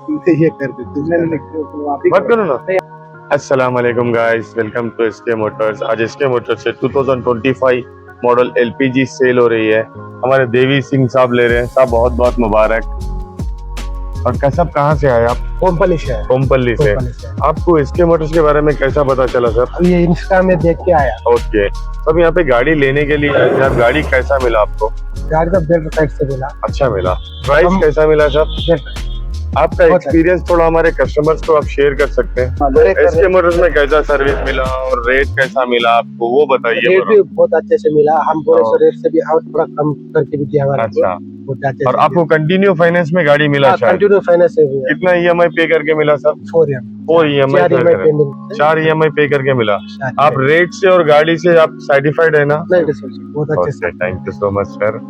ये कर देते मत करो ना। अस्सलाम वालेकुम guys, welcome to SK Motors. आज एसके मोटर्स से 2025 मॉडल एलपीजी सेल हो रही है। हमारे देवी सिंह साहब ले रहे हैं। साहब बहुत बहुत मुबारक। और कसब कहाँ से आए आप? कंपनी से है। कोमपल्ली से। आपको एसके मोटर्स के बारे में कैसा पता चला सर? अब ये इंस्टा में देख के आया। ओके, अब यहाँ पे गाड़ी लेने के लिए आए थे आप। गाड़ी कैसा मिला आपको? गाड़ी का बेल्ट साइड से मिला। अच्छा मिला। प्राइस कैसा मिला सर? बेल्ट आपका एक्सपीरियंस थोड़ा हमारे कस्टमर्स को आप शेयर कर सकते हैं। एसके मोटर्स में कैसा सर्विस मिला और रेट कैसा मिला आपको, वो बताइए। रेट भी बहुत अच्छे से मिला। हम बोले सो रेट से भी और थोड़ा कम करके भी दिया हमारा। अच्छा, बहुत अच्छे और से आपको कंटिन्यू फाइनेंस में गाड़ी मिला? शायद कंटिन्यू फाइनेंस से भी कितना ईएमआई पे करके मिला sir? 4 EM 4 EMI pending 4 EMI पे करके मिला। आप रेट से और गाड़ी से आप सर्टिफाइड है ना? नहीं बहुत अच्छे से। Thank you so much sir.